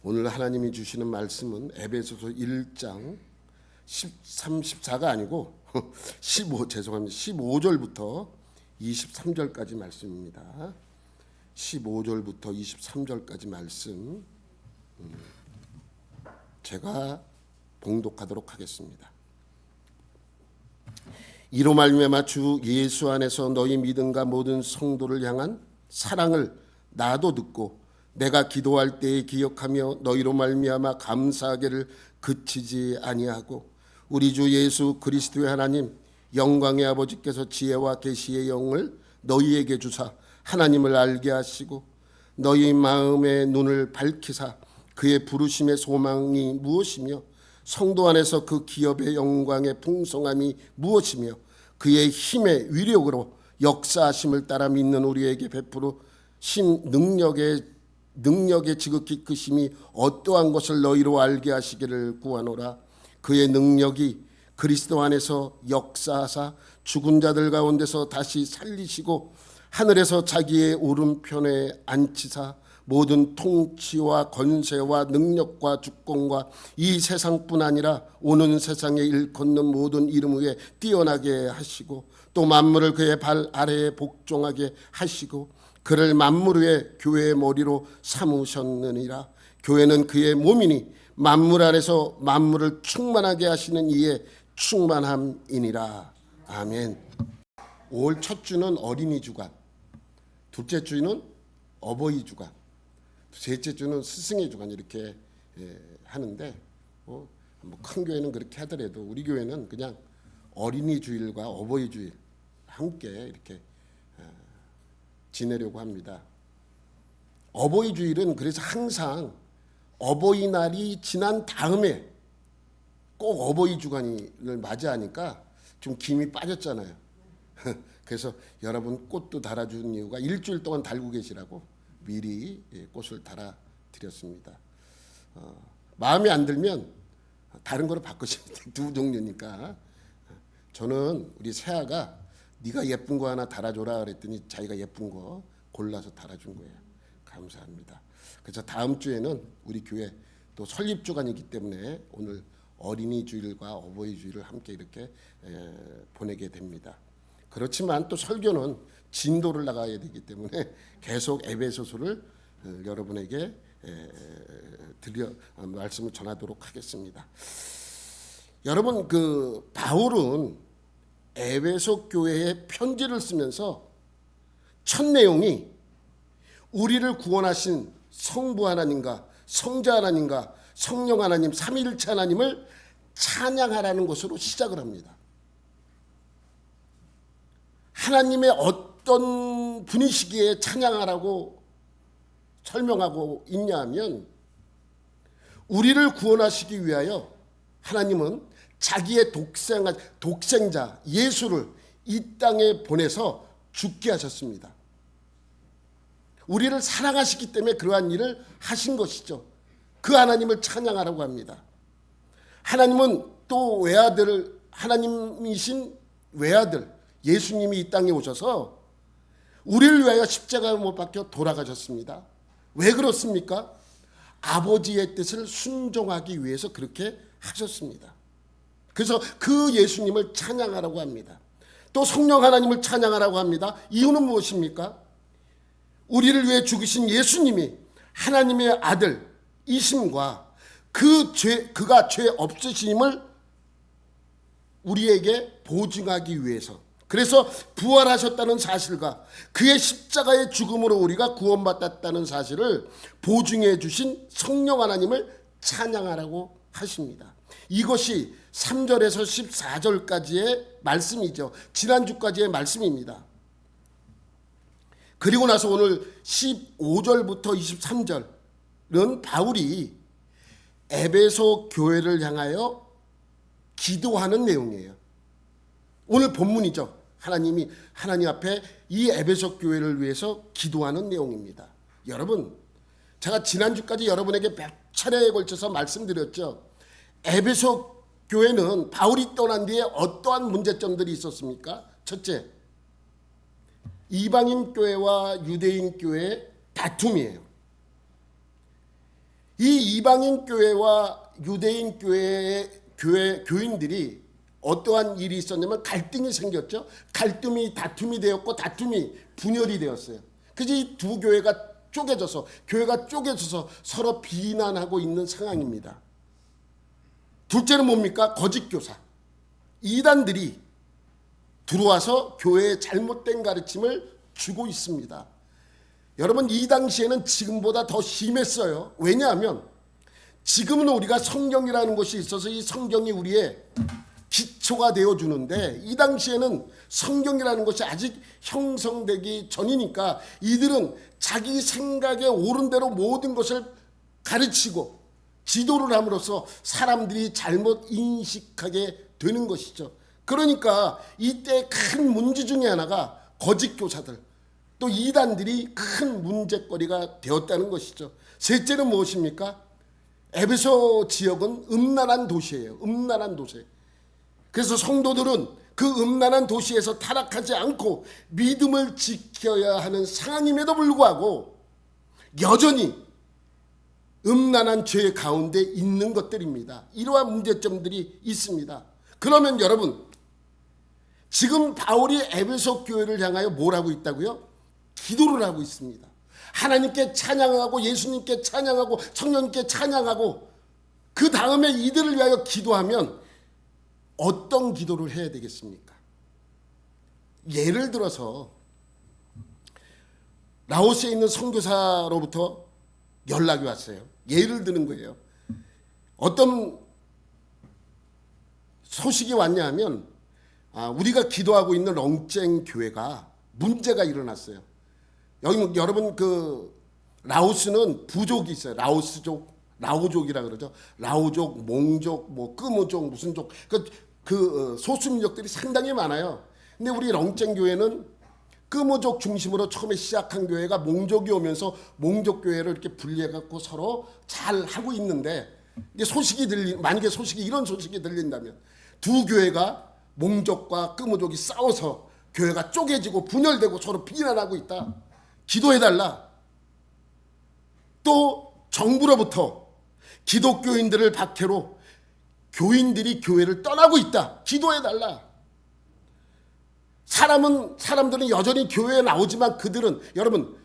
오늘 하나님이 주시는 말씀은 에베소서 1장 13, 14가 아니고 15절부터 23절까지 말씀입니다. 15절부터 23절까지 말씀 제가 봉독하도록 하겠습니다. 이로 말미암아 주 예수 안에서 너희 믿음과 모든 성도를 향한 사랑을 나도 듣고 내가 기도할 때에 기억하며 너희로 말미암아 감사하기를 그치지 아니하고 우리 주 예수 그리스도의 하나님 영광의 아버지께서 지혜와 계시의 영을 너희에게 주사 하나님을 알게 하시고 너희 마음의 눈을 밝히사 그의 부르심의 소망이 무엇이며 성도 안에서 그 기업의 영광의 풍성함이 무엇이며 그의 힘의 위력으로 역사하심을 따라 믿는 우리에게 베푸신 능력의 지극히 크심이 어떠한 것을 너희로 알게 하시기를 구하노라. 그의 능력이 그리스도 안에서 역사하사 죽은 자들 가운데서 다시 살리시고 하늘에서 자기의 오른편에 앉히사 모든 통치와 권세와 능력과 주권과 이 세상뿐 아니라 오는 세상에 일컫는 모든 이름 위에 뛰어나게 하시고 또 만물을 그의 발 아래에 복종하게 하시고 그를 만물 위에 교회의 머리로 삼으셨느니라. 교회는 그의 몸이니 만물 안에서 만물을 충만하게 하시는 이의 충만함이니라. 아멘. 5월 첫 주는 어린이 주간, 둘째 주는 어버이 주간, 셋째 주는 스승의 주간 이렇게 하는데 뭐 큰 교회는 그렇게 하더라도 우리 교회는 그냥 어린이 주일과 어버이 주일 함께 이렇게 지내려고 합니다. 어버이 주일은 그래서 항상 어버이날이 지난 다음에 꼭 어버이 주간을 맞이하니까 좀 김이 빠졌잖아요. 그래서 여러분 꽃도 달아준 이유가 일주일 동안 달고 계시라고 미리 꽃을 달아드렸습니다. 마음에 안 들면 다른 거로 바꾸시면 돼요. 두 종류니까. 저는 우리 세아가 네가 예쁜 거 하나 달아줘라 그랬더니 자기가 예쁜 거 골라서 달아준 거예요. 감사합니다. 그래서 다음 주에는 우리 교회 또 설립 주간이기 때문에 오늘 어린이 주일과 어버이 주일을 함께 이렇게 보내게 됩니다. 그렇지만 또 설교는 진도를 나가야 되기 때문에 계속 에베소서를 여러분에게 말씀을 전하도록 하겠습니다. 여러분 그 바울은 에베소 교회에 편지를 쓰면서 첫 내용이 우리를 구원하신 성부 하나님과 성자 하나님과 성령 하나님 삼위일체 하나님을 찬양하라는 것으로 시작을 합니다. 하나님의 어떤 분이시기에 찬양하라고 설명하고 있냐 하면 우리를 구원하시기 위하여 하나님은 자기의 독생자 예수를 이 땅에 보내서 죽게 하셨습니다. 우리를 사랑하시기 때문에 그러한 일을 하신 것이죠. 그 하나님을 찬양하라고 합니다. 하나님은 또 하나님이신 외아들 예수님이 이 땅에 오셔서 우리를 위하여 십자가에 못 박혀 돌아가셨습니다. 왜 그렇습니까? 아버지의 뜻을 순종하기 위해서 그렇게 하셨습니다. 그래서 그 예수님을 찬양하라고 합니다. 또 성령 하나님을 찬양하라고 합니다. 이유는 무엇입니까? 우리를 위해 죽으신 예수님이 하나님의 아들이심과 그가 죄 없으심을 우리에게 보증하기 위해서, 그래서 부활하셨다는 사실과 그의 십자가의 죽음으로 우리가 구원받았다는 사실을 보증해 주신 성령 하나님을 찬양하라고 하십니다. 이것이 3절에서 14절까지의 말씀이죠. 지난주까지의 말씀입니다. 그리고 나서 오늘 15절부터 23절은 바울이 에베소 교회를 향하여 기도하는 내용이에요. 오늘 본문이죠. 하나님 앞에 이 에베소 교회를 위해서 기도하는 내용입니다. 여러분, 제가 지난주까지 여러분에게 몇 차례에 걸쳐서 말씀드렸죠. 에베소 교회는 바울이 떠난 뒤에 어떠한 문제점들이 있었습니까? 첫째, 이방인 교회와 유대인 교회의 다툼이에요. 이 이방인 교회와 유대인 교회의 교인들이 어떠한 일이 있었냐면 갈등이 생겼죠. 갈등이 다툼이 되었고 다툼이 분열이 되었어요. 그래서 이 두 교회가 쪼개져서 서로 비난하고 있는 상황입니다. 둘째는 뭡니까? 거짓 교사. 이단들이 들어와서 교회의 잘못된 가르침을 주고 있습니다. 여러분, 이 당시에는 지금보다 더 심했어요. 왜냐하면 지금은 우리가 성경이라는 것이 있어서 이 성경이 우리의 기초가 되어주는데, 이 당시에는 성경이라는 것이 아직 형성되기 전이니까 이들은 자기 생각에 옳은 대로 모든 것을 가르치고 지도를 함으로써 사람들이 잘못 인식하게 되는 것이죠. 그러니까 이때 큰 문제 중에 하나가 거짓 교사들, 또 이단들이 큰 문제거리가 되었다는 것이죠. 셋째는 무엇입니까? 에베소 지역은 음란한 도시예요. 음란한 도시. 그래서 성도들은 그 음란한 도시에서 타락하지 않고 믿음을 지켜야 하는 상황임에도 불구하고 여전히 음란한 죄 가운데 있는 것들입니다. 이러한 문제점들이 있습니다. 그러면 여러분, 지금 바울이 에베소 교회를 향하여 뭘 하고 있다고요? 기도를 하고 있습니다. 하나님께 찬양하고 예수님께 찬양하고 성령님께 찬양하고 그 다음에 이들을 위하여 기도하면 어떤 기도를 해야 되겠습니까? 예를 들어서 라오스에 있는 선교사로부터 연락이 왔어요. 예를 드는 거예요. 어떤 소식이 왔냐 하면 우리가 기도하고 있는 렁쨍 교회가 문제가 일어났어요. 여기 여러분, 그 라오스는 부족이 있어요. 라오스족, 라오족이라 그러죠. 라오족, 몽족, 뭐 끄무족, 무슨 족, 그 소수민족들이 상당히 많아요. 근데 우리 렁쨍 교회는 끄무족 중심으로 처음에 시작한 교회가 몽족이 오면서 몽족 교회를 이렇게 분리해갖고 서로 잘 하고 있는데, 이제 만약에 이런 소식이 들린다면 두 교회가 몽족과 끄무족이 싸워서 교회가 쪼개지고 분열되고 서로 비난하고 있다. 기도해달라. 또 정부로부터 기독교인들을 박해로 교인들이 교회를 떠나고 있다. 기도해달라. 사람들은 여전히 교회에 나오지만 그들은 여러분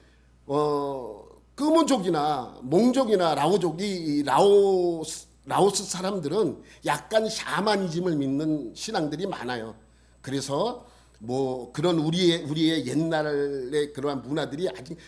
끄무족이나 몽족이나 라오족이 라오스 사람들은 약간 샤머니즘을 믿는 신앙들이 많아요. 그래서 뭐 그런 우리의 옛날의 그러한 문화들이 아직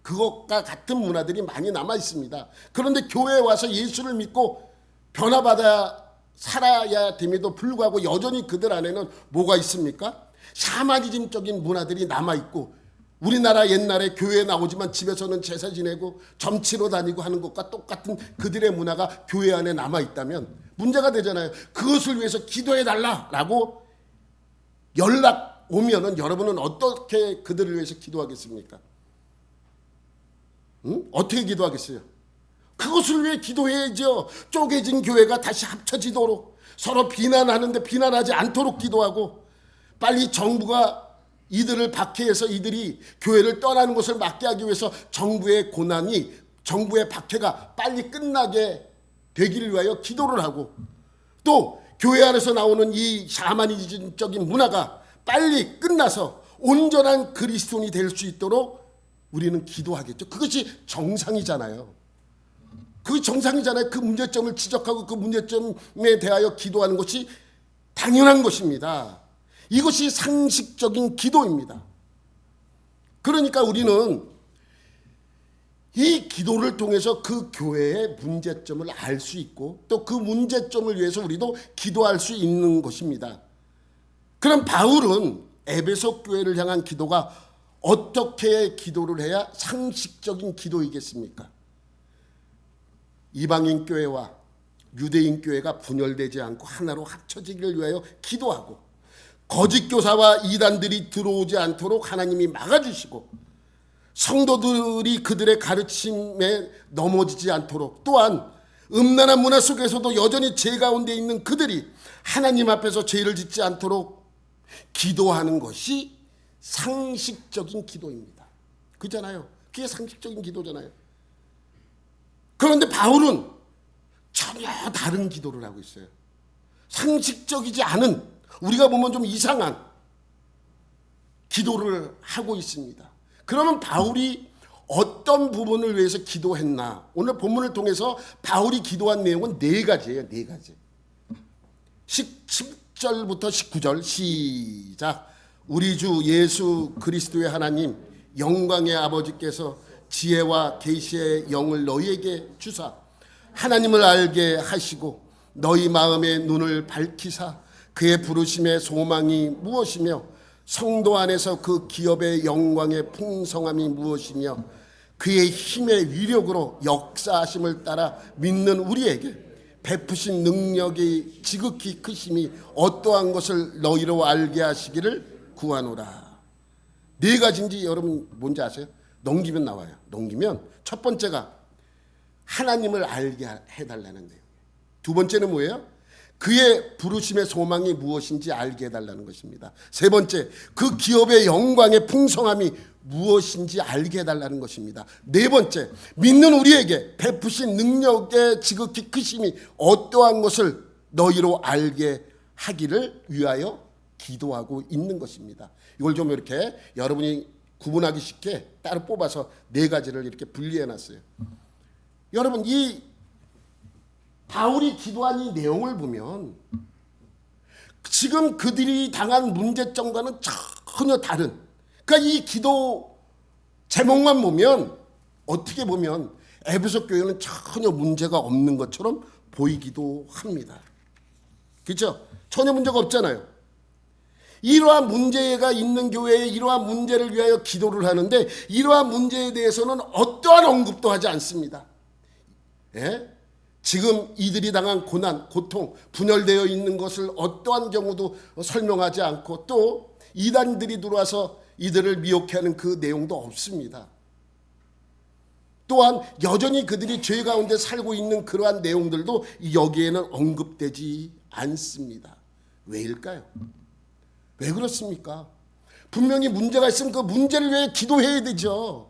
그것과 같은 문화들이 많이 남아 있습니다. 그런데 교회에 와서 예수를 믿고 변화받아 살아야 됨에도 불구하고 여전히 그들 안에는 뭐가 있습니까? 샤머니즘적인 문화들이 남아 있고, 우리나라 옛날에 교회에 나오지만 집에서는 제사 지내고 점치러 다니고 하는 것과 똑같은 그들의 문화가 교회 안에 남아 있다면 문제가 되잖아요. 그것을 위해서 기도해 달라라고 연락 오면은 여러분은 어떻게 그들을 위해서 기도하겠습니까? 어떻게 기도하겠어요? 그것을 위해 기도해야죠. 쪼개진 교회가 다시 합쳐지도록, 서로 비난하는데 비난하지 않도록 기도하고, 빨리 정부가 이들을 박해해서 이들이 교회를 떠나는 것을 막게 하기 위해서 정부의 박해가 빨리 끝나게 되기를 위하여 기도를 하고, 또 교회 안에서 나오는 이 샤머니즘적인 문화가 빨리 끝나서 온전한 그리스도인이 될 수 있도록 우리는 기도하겠죠. 그것이 정상이잖아요. 그 정상이잖아요. 그 문제점을 지적하고 그 문제점에 대하여 기도하는 것이 당연한 것입니다. 이것이 상식적인 기도입니다. 그러니까 우리는 이 기도를 통해서 그 교회의 문제점을 알 수 있고, 또 그 문제점을 위해서 우리도 기도할 수 있는 것입니다. 그럼 바울은 에베소 교회를 향한 기도가 어떻게 기도를 해야 상식적인 기도이겠습니까? 이방인 교회와 유대인 교회가 분열되지 않고 하나로 합쳐지기를 위하여 기도하고, 거짓 교사와 이단들이 들어오지 않도록 하나님이 막아주시고, 성도들이 그들의 가르침에 넘어지지 않도록, 또한 음란한 문화 속에서도 여전히 죄 가운데 있는 그들이 하나님 앞에서 죄를 짓지 않도록 기도하는 것이 상식적인 기도입니다. 그잖아요. 그게 상식적인 기도잖아요. 그런데 바울은 전혀 다른 기도를 하고 있어요. 상식적이지 않은, 우리가 보면 좀 이상한 기도를 하고 있습니다. 그러면 바울이 어떤 부분을 위해서 기도했나? 오늘 본문을 통해서 바울이 기도한 내용은 네 가지예요. 네 가지. 10절부터 19절 시작. 우리 주 예수 그리스도의 하나님 영광의 아버지께서 지혜와 계시의 영을 너희에게 주사 하나님을 알게 하시고 너희 마음의 눈을 밝히사 그의 부르심의 소망이 무엇이며 성도 안에서 그 기업의 영광의 풍성함이 무엇이며 그의 힘의 위력으로 역사하심을 따라 믿는 우리에게 베푸신 능력이 지극히 크심이 어떠한 것을 너희로 알게 하시기를 구하노라. 네 가지인지 여러분 뭔지 아세요? 넘기면 나와요. 넘기면 첫 번째가 하나님을 알게 해달라는 내용. 두 번째는 뭐예요? 그의 부르심의 소망이 무엇인지 알게 해달라는 것입니다. 세 번째, 그 기업의 영광의 풍성함이 무엇인지 알게 해달라는 것입니다. 네 번째, 믿는 우리에게 베푸신 능력의 지극히 크심이 어떠한 것을 너희로 알게 하기를 위하여 기도하고 있는 것입니다. 이걸 좀 이렇게 여러분이 구분하기 쉽게 따로 뽑아서 네 가지를 이렇게 분리해 놨어요. 여러분, 이 바울이 기도한 이 내용을 보면 지금 그들이 당한 문제점과는 전혀 다른, 그러니까 이 기도 제목만 보면 어떻게 보면 에베소 교회는 전혀 문제가 없는 것처럼 보이기도 합니다. 그렇죠? 전혀 문제가 없잖아요. 이러한 문제가 있는 교회에 이러한 문제를 위하여 기도를 하는데 이러한 문제에 대해서는 어떠한 언급도 하지 않습니다. 예? 지금 이들이 당한 고난, 고통, 분열되어 있는 것을 어떠한 경우도 설명하지 않고 또 이단들이 들어와서 이들을 미혹하는 그 내용도 없습니다. 또한 여전히 그들이 죄 가운데 살고 있는 그러한 내용들도 여기에는 언급되지 않습니다. 왜일까요? 왜 그렇습니까? 분명히 문제가 있으면 그 문제를 위해 기도해야 되죠.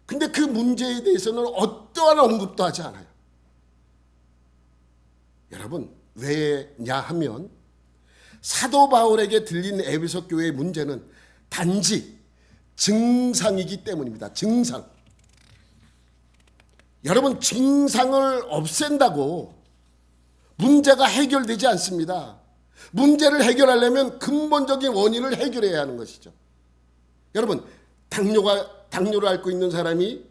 근데 그 문제에 대해서는 어떠한 언급도 하지 않아요. 여러분, 왜냐 하면 사도 바울에게 들린 에베소 교회의 문제는 단지 증상이기 때문입니다. 증상. 여러분, 증상을 없앤다고 문제가 해결되지 않습니다. 문제를 해결하려면 근본적인 원인을 해결해야 하는 것이죠. 여러분, 당뇨를 앓고 있는 사람이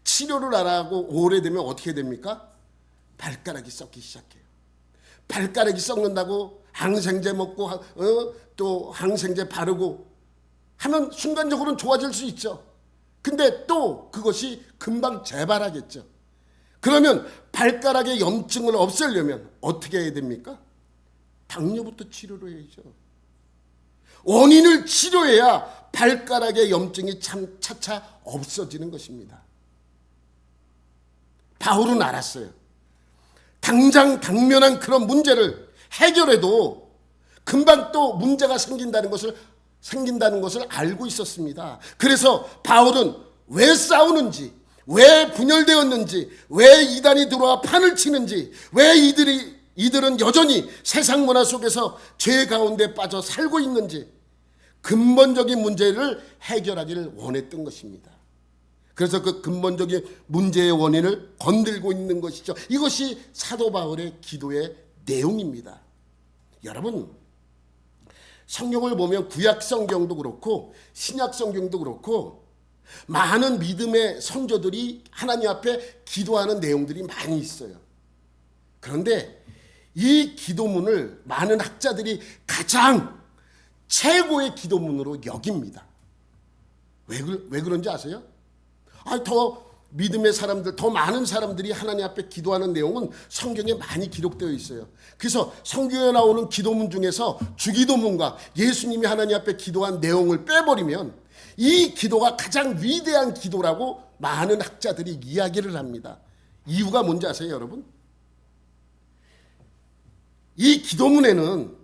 치료를 안 하고 오래되면 어떻게 됩니까? 발가락이 썩기 시작해요. 발가락이 썩는다고 항생제 먹고 또 항생제 바르고 하면 순간적으로는 좋아질 수 있죠. 근데 또 그것이 금방 재발하겠죠. 그러면 발가락의 염증을 없애려면 어떻게 해야 됩니까? 당뇨부터 치료를 해야죠. 원인을 치료해야 발가락의 염증이 차차 없어지는 것입니다. 바울은 알았어요. 당장 당면한 그런 문제를 해결해도 금방 또 문제가 생긴다는 것을 알고 있었습니다. 그래서 바울은 왜 싸우는지, 왜 분열되었는지, 왜 이단이 들어와 판을 치는지, 왜 이들은 여전히 세상 문화 속에서 죄 가운데 빠져 살고 있는지 근본적인 문제를 해결하기를 원했던 것입니다. 그래서 그 근본적인 문제의 원인을 건들고 있는 것이죠. 이것이 사도 바울의 기도의 내용입니다. 여러분, 성경을 보면 구약 성경도 그렇고 신약 성경도 그렇고 많은 믿음의 성도들이 하나님 앞에 기도하는 내용들이 많이 있어요. 그런데 이 기도문을 많은 학자들이 가장 최고의 기도문으로 여깁니다. 왜 그런지 아세요? 더 믿음의 사람들, 더 많은 사람들이 하나님 앞에 기도하는 내용은 성경에 많이 기록되어 있어요. 그래서 성경에 나오는 기도문 중에서 주기도문과 예수님이 하나님 앞에 기도한 내용을 빼버리면 이 기도가 가장 위대한 기도라고 많은 학자들이 이야기를 합니다. 이유가 뭔지 아세요, 여러분? 이 기도문에는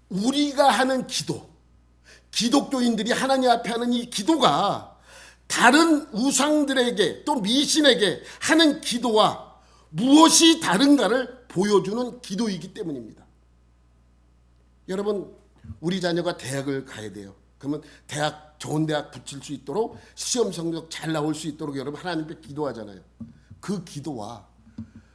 우리가 하는 기도, 기독교인들이 하나님 앞에 하는 이 기도가 다른 우상들에게 또 미신에게 하는 기도와 무엇이 다른가를 보여주는 기도이기 때문입니다. 여러분, 우리 자녀가 대학을 가야 돼요. 그러면 좋은 대학 붙일 수 있도록 시험 성적 잘 나올 수 있도록 여러분 하나님 앞에 기도하잖아요. 그 기도와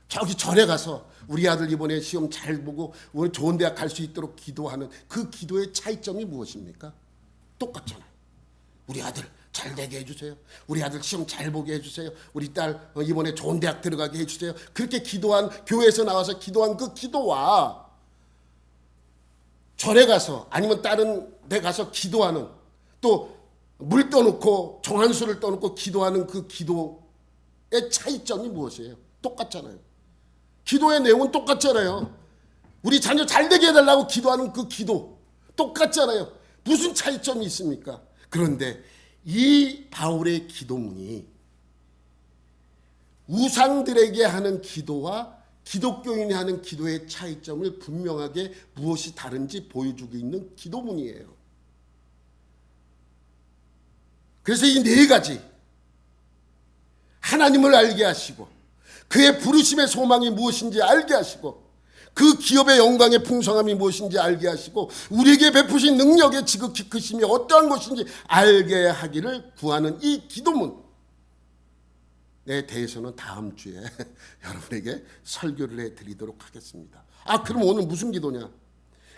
저기 절에 가서 우리 아들 이번에 시험 잘 보고 오늘 좋은 대학 갈 수 있도록 기도하는 그 기도의 차이점이 무엇입니까? 똑같잖아요. 우리 아들 잘 되게 해주세요. 우리 아들 시험 잘 보게 해주세요. 우리 딸 이번에 좋은 대학 들어가게 해주세요. 그렇게 기도한, 교회에서 나와서 기도한 그 기도와 절에 가서 아니면 다른 데 가서 기도하는, 또 물 떠놓고 정한수를 떠놓고 기도하는 그 기도의 차이점이 무엇이에요? 똑같잖아요. 기도의 내용은 똑같잖아요. 우리 자녀 잘 되게 해달라고 기도하는 그 기도 똑같잖아요. 무슨 차이점이 있습니까? 그런데 이 바울의 기도문이 우상들에게 하는 기도와 기독교인이 하는 기도의 차이점을 분명하게 무엇이 다른지 보여주고 있는 기도문이에요. 그래서 이 네 가지, 하나님을 알게 하시고 그의 부르심의 소망이 무엇인지 알게 하시고 그 기업의 영광의 풍성함이 무엇인지 알게 하시고 우리에게 베푸신 능력의 지극히 크심이 어떠한 것인지 알게 하기를 구하는 이 기도문에 대해서는 다음 주에 여러분에게 설교를 해드리도록 하겠습니다. 그럼 오늘 무슨 기도냐?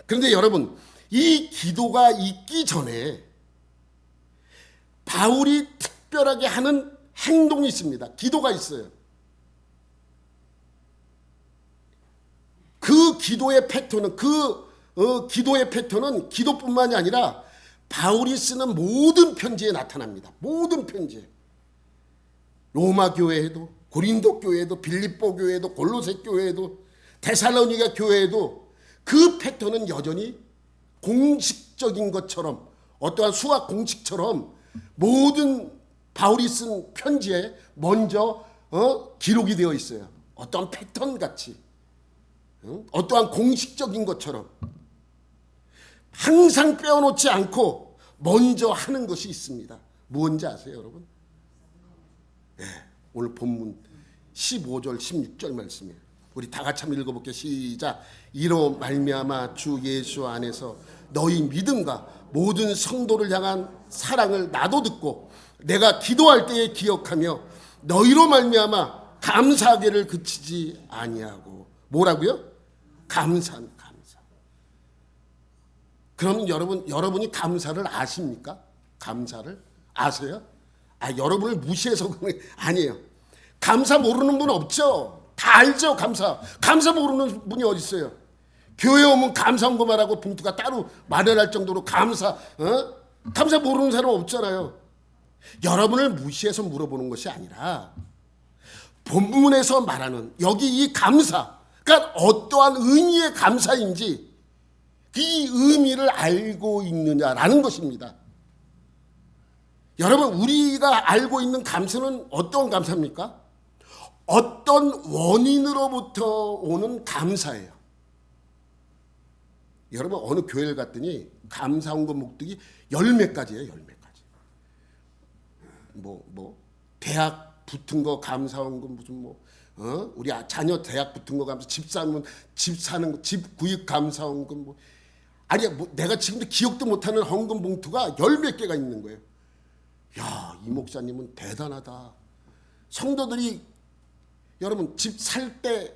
그런데 여러분, 이 기도가 있기 전에 바울이 특별하게 하는 행동이 있습니다. 기도가 있어요. 그 기도의 패턴은 기도의 패턴은 기도뿐만이 아니라 바울이 쓰는 모든 편지에 나타납니다. 모든 편지에. 로마 교회에도, 고린도 교회에도, 빌립보 교회에도, 골로새 교회에도, 데살로니가 교회에도 그 패턴은 여전히 공식적인 것처럼, 어떠한 수학 공식처럼 모든 바울이 쓴 편지에 먼저 기록이 되어 있어요. 어떠한 패턴 같이, 어떠한 공식적인 것처럼 항상 빼어놓지 않고 먼저 하는 것이 있습니다. 무엇인지 아세요, 여러분? 네, 오늘 본문 15절 16절 말씀이에요. 우리 다 같이 한번 읽어볼게요. 시작. 이로 말미암아 주 예수 안에서 너희 믿음과 모든 성도를 향한 사랑을 나도 듣고 내가 기도할 때에 기억하며 너희로 말미암아 감사하기를 그치지 아니하고. 뭐라고요? 감사. 그러면 여러분이 감사를 아십니까? 감사를 아세요? 여러분을 무시해서 그런 게 아니에요. 감사 모르는 분 없죠? 다 알죠, 감사. 감사 모르는 분이 어디 있어요? 교회 오면 감사 헌금하라고 봉투가 따로 마련할 정도로 감사 모르는 사람 없잖아요. 여러분을 무시해서 물어보는 것이 아니라 본문에서 말하는 여기 이 감사, 그러니까 어떠한 의미의 감사인지 이 의미를 알고 있느냐라는 것입니다. 여러분, 우리가 알고 있는 감사는 어떤 감사입니까? 어떤 원인으로부터 오는 감사예요. 여러분, 어느 교회를 갔더니 감사헌금 목록이 10몇 가지예요. 10몇 가지. 대학 붙은 거 감사헌금, 무슨 우리 자녀 대학 붙은 거 감사, 집 사면 집 사는 거, 집 구입 감사헌금, 내가 지금도 기억도 못하는 헌금 봉투가 10몇 개가 있는 거예요. 야, 이 목사님은 대단하다. 성도들이 여러분 집 살 때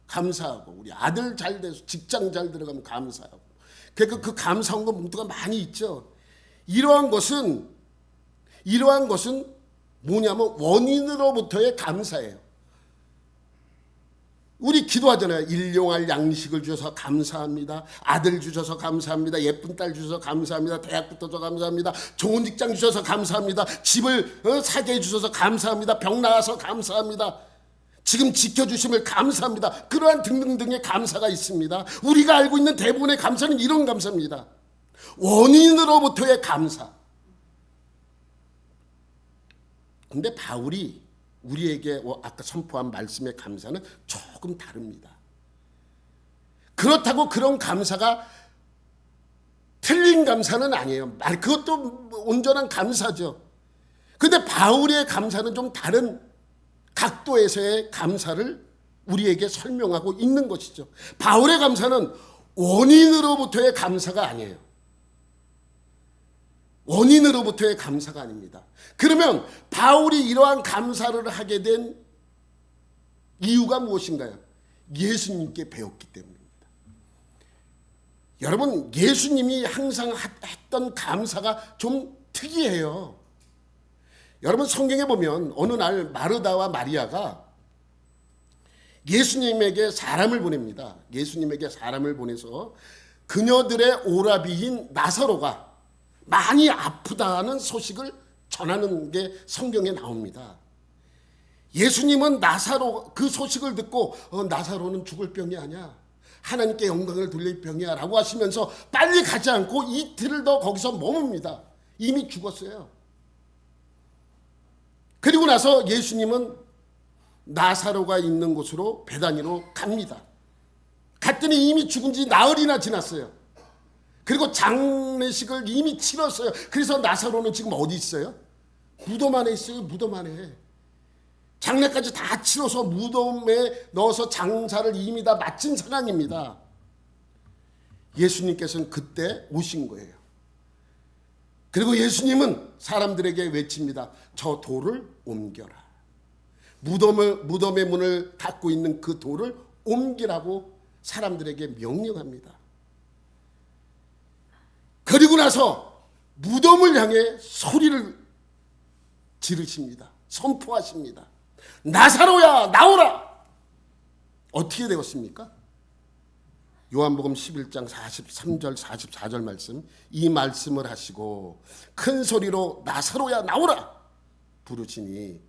감사하고, 우리 아들 잘 돼서 직장 잘 들어가면 감사하고, 그러니까 그 감사헌금 봉투가 많이 있죠. 이러한 것은 뭐냐면 원인으로부터의 감사예요. 우리 기도하잖아요. 일용할 양식을 주셔서 감사합니다. 아들 주셔서 감사합니다. 예쁜 딸 주셔서 감사합니다. 대학 붙어서 감사합니다. 좋은 직장 주셔서 감사합니다. 집을 사게 해주셔서 감사합니다. 병 나아서 감사합니다. 지금 지켜주심을 감사합니다. 그러한 등등등의 감사가 있습니다. 우리가 알고 있는 대부분의 감사는 이런 감사입니다. 원인으로부터의 감사. 근데 바울이 우리에게 아까 선포한 말씀의 감사는 조금 다릅니다. 그렇다고 그런 감사가 틀린 감사는 아니에요. 그것도 온전한 감사죠. 근데 바울의 감사는 좀 다른 각도에서의 감사를 우리에게 설명하고 있는 것이죠. 바울의 감사는 원인으로부터의 감사가 아니에요. 원인으로부터의 감사가 아닙니다. 그러면 바울이 이러한 감사를 하게 된 이유가 무엇인가요? 예수님께 배웠기 때문입니다. 여러분, 예수님이 항상 했던 감사가 좀 특이해요. 여러분, 성경에 보면 어느 날 마르다와 마리아가 예수님에게 사람을 보냅니다. 예수님에게 사람을 보내서 그녀들의 오라비인 나사로가 많이 아프다는 소식을 전하는 게 성경에 나옵니다. 예수님은 그 소식을 듣고 나사로는 죽을 병이 아니야, 하나님께 영광을 돌릴 병이야 라고 하시면서 빨리 가지 않고 이틀을 더 거기서 머뭅니다. 이미 죽었어요. 그리고 나서 예수님은 나사로가 있는 곳으로 베다니로 갑니다. 갔더니 이미 죽은 지 나흘이나 지났어요. 그리고 장례식을 이미 치렀어요. 그래서 나사로는 지금 어디 있어요? 무덤 안에 있어요. 무덤 안에. 장례까지 다 치러서 무덤에 넣어서 장사를 이미 다 마친 상황입니다. 예수님께서는 그때 오신 거예요. 그리고 예수님은 사람들에게 외칩니다. 저 돌을 옮겨라. 무덤의 문을 닫고 있는 그 돌을 옮기라고 사람들에게 명령합니다. 그리고 나서 무덤을 향해 소리를 지르십니다. 선포하십니다. 나사로야, 나오라! 어떻게 되었습니까? 요한복음 11장 43절 44절 말씀, 이 말씀을 하시고 큰 소리로 나사로야, 나오라! 부르시니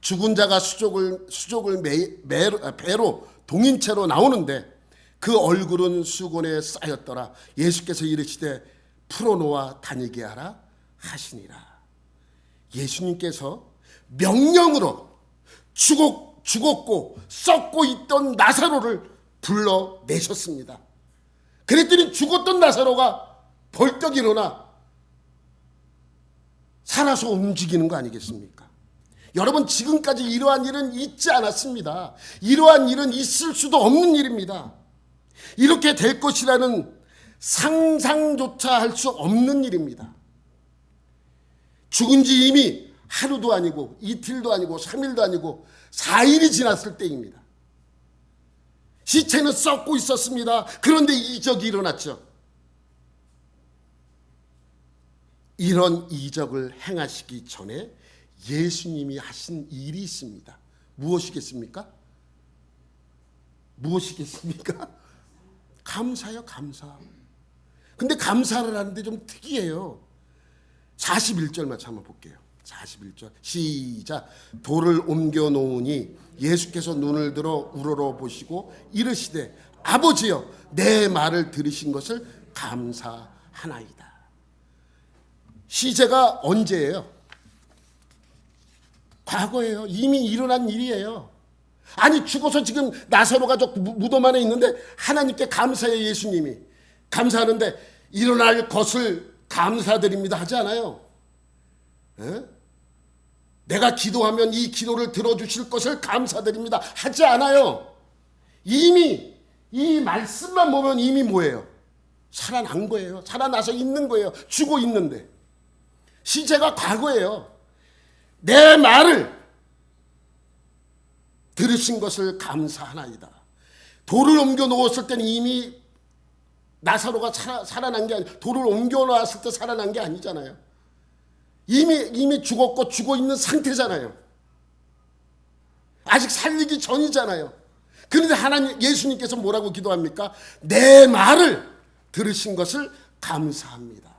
죽은 자가 수족을 배로 동인채로 나오는데 그 얼굴은 수건에 쌓였더라. 예수께서 이르시되 풀어놓아 다니게 하라 하시니라. 예수님께서 명령으로 죽었고 썩고 있던 나사로를 불러내셨습니다. 그랬더니 죽었던 나사로가 벌떡 일어나 살아서 움직이는 거 아니겠습니까? 여러분, 지금까지 이러한 일은 있지 않았습니다. 이러한 일은 있을 수도 없는 일입니다. 이렇게 될 것이라는 상상조차 할 수 없는 일입니다. 죽은 지 이미 하루도 아니고 이틀도 아니고 3일도 아니고 4일이 지났을 때입니다. 시체는 썩고 있었습니다. 그런데 이적이 일어났죠. 이런 이적을 행하시기 전에 예수님이 하신 일이 있습니다. 무엇이겠습니까? 감사요, 감사. 근데 감사를 하는데 좀 특이해요. 41절만 한번 볼게요. 41절 시작. 돌을 옮겨 놓으니 예수께서 눈을 들어 우러러 보시고 이르시되 아버지여, 내 말을 들으신 것을 감사하나이다. 시제가 언제예요? 과거예요. 이미 일어난 일이에요. 아니, 죽어서 지금 나사로가 저 무덤 안에 있는데 하나님께 감사해. 예수님이 감사하는데 일어날 것을 감사드립니다 하지 않아요. 에? 내가 기도하면 이 기도를 들어주실 것을 감사드립니다 하지 않아요. 이미 이 말씀만 보면 이미 뭐예요? 살아난 거예요. 살아나서 있는 거예요. 죽어 있는데. 시제가 과거예요. 내 말을 들으신 것을 감사하나이다. 돌을 옮겨 놓았을 때는 이미 나사로가 살아난 게 아니에요. 돌을 옮겨 놓았을 때 살아난 게 아니잖아요. 이미 죽었고 죽어 있는 상태잖아요. 아직 살리기 전이잖아요. 그런데 예수님께서 뭐라고 기도합니까? 내 말을 들으신 것을 감사합니다.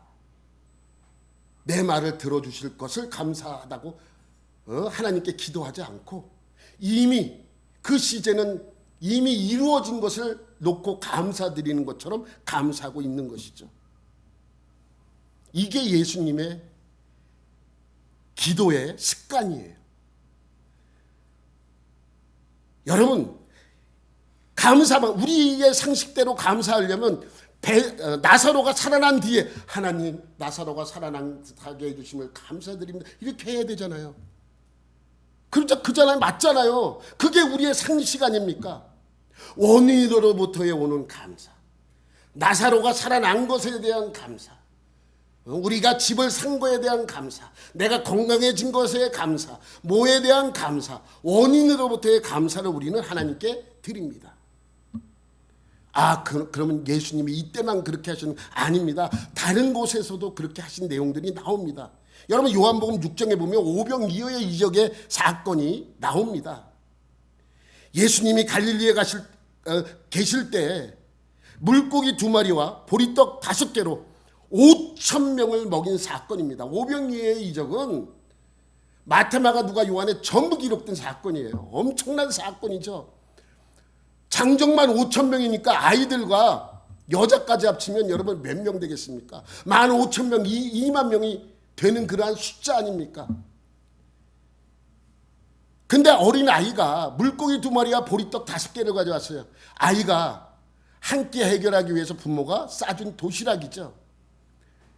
내 말을 들어주실 것을 감사하다고 하나님께 기도하지 않고 이미 그 시제는 이미 이루어진 것을 놓고 감사드리는 것처럼 감사하고 있는 것이죠. 이게 예수님의 기도의 습관이에요. 여러분, 우리의 상식대로 감사하려면 나사로가 살아난 뒤에 하나님 나사로가 살아나게 해주심을 감사드립니다. 이렇게 해야 되잖아요. 그렇죠. 그잖아요. 맞잖아요. 그게 우리의 상식 아닙니까? 원인으로부터의 오는 감사. 나사로가 살아난 것에 대한 감사. 우리가 집을 산 것에 대한 감사. 내가 건강해진 것에 감사. 뭐에 대한 감사. 원인으로부터의 감사를 우리는 하나님께 드립니다. 그러면 예수님이 이때만 그렇게 하시는 아닙니다. 다른 곳에서도 그렇게 하신 내용들이 나옵니다. 여러분 요한복음 6장에 보면 오병이어의 이적의 사건이 나옵니다. 예수님이 갈릴리에 계실 때 물고기 2마리와 보리떡 5개로 5,000명을 먹인 사건입니다. 오병이어의 이적은 마태, 마가, 누가, 요한에 전부 기록된 사건이에요. 엄청난 사건이죠. 장정만 5,000명이니까 아이들과 여자까지 합치면 여러분 몇 명 되겠습니까? 15,000명, 2만 명이 되는 그러한 숫자 아닙니까? 근데 어린 아이가 물고기 2마리와 보리떡 5개를 가져왔어요. 아이가 한 끼 해결하기 위해서 부모가 싸준 도시락이죠.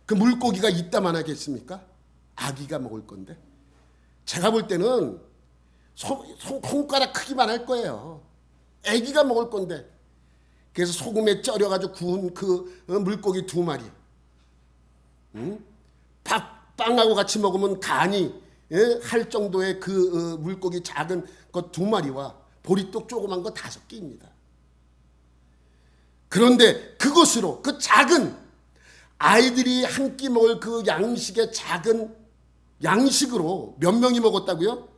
그 물고기가 이따만 하겠습니까? 아기가 먹을 건데. 제가 볼 때는 손가락 크기만 할 거예요. 아기가 먹을 건데. 그래서 소금에 쪄려가지고 구운 그 물고기 2마리. 빵하고 같이 먹으면 간이 할 정도의 그 물고기 작은 것 2마리와 보리떡 조그만 거 5개입니다. 그런데 그것으로 그 작은 아이들이 한 끼 먹을 그 양식의 작은 양식으로 몇 명이 먹었다고요?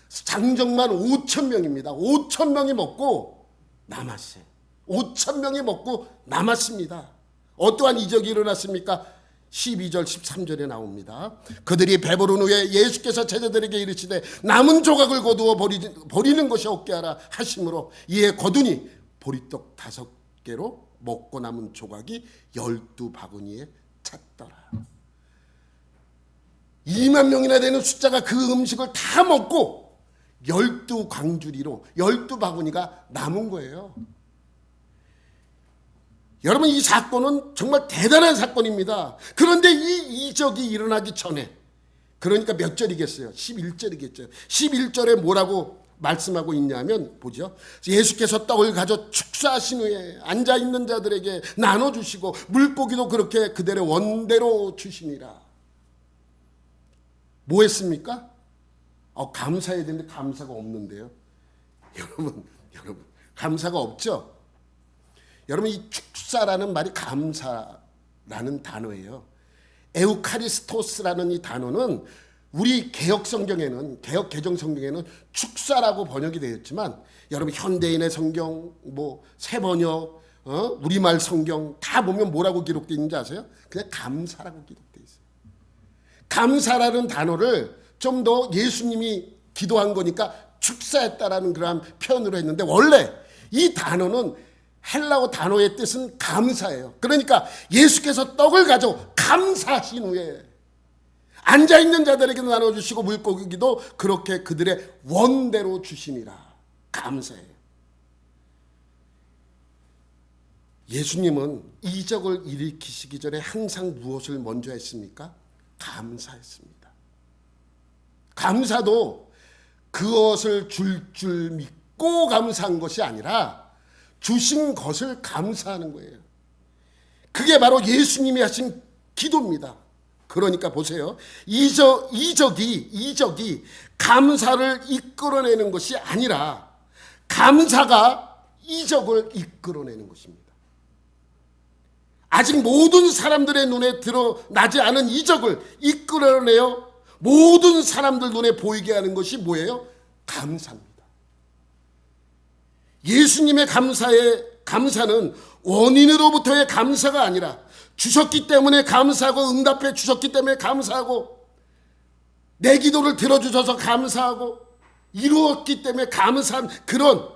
장정만 5,000명입니다. 5,000명이 먹고 남았어요. 5,000명이 먹고 남았습니다. 어떠한 이적이 일어났습니까? 12절 13절에 나옵니다. 그들이 배부른 후에 예수께서 제자들에게 이르시되 남은 조각을 거두어 버리는 것이 없게 하라 하심으로 이에 거두니 보리떡 5개로 먹고 남은 조각이 12바구니에 찼더라. 2만 명이나 되는 숫자가 그 음식을 다 먹고 12광주리로 12바구니가 남은 거예요. 여러분 이 사건은 정말 대단한 사건입니다. 그런데 이 이적이 일어나기 전에 그러니까 몇 절이겠어요? 11절이겠죠. 11절에 뭐라고 말씀하고 있냐면 보죠. 예수께서 떡을 가져 축사하신 후에 앉아있는 자들에게 나눠주시고 물고기도 그렇게 그들의 원대로 주시니라. 뭐 했습니까? 감사해야 되는데 감사가 없는데요. 여러분 감사가 없죠? 여러분 이 축사라는 말이 감사라는 단어예요. 에우카리스토스라는 이 단어는 우리 개혁 성경에는 개혁 개정 성경에는 축사라고 번역이 되었지만 여러분 현대인의 성경 새 번역 우리말 성경 다 보면 뭐라고 기록되어 있는지 아세요? 그냥 감사라고 기록되어 있어요. 감사라는 단어를 좀 더 예수님이 기도한 거니까 축사했다라는 그런 표현으로 했는데 원래 이 단어는 헬라어 단어의 뜻은 감사예요. 그러니까 예수께서 떡을 가져 감사하신 후에 앉아있는 자들에게 나눠주시고 물고기도 그렇게 그들의 원대로 주시니라. 감사해요. 예수님은 이적을 일으키시기 전에 항상 무엇을 먼저 했습니까? 감사했습니다. 감사도 그것을 줄 믿고 감사한 것이 아니라 주신 것을 감사하는 거예요. 그게 바로 예수님이 하신 기도입니다. 그러니까 보세요. 이적이 감사를 이끌어내는 것이 아니라 감사가 이적을 이끌어내는 것입니다. 아직 모든 사람들의 눈에 드러나지 않은 이적을 이끌어내어 모든 사람들 눈에 보이게 하는 것이 뭐예요? 감사입니다. 예수님의 감사는 원인으로부터의 감사가 아니라 주셨기 때문에 감사하고 응답해 주셨기 때문에 감사하고 내 기도를 들어주셔서 감사하고 이루었기 때문에 감사한 그런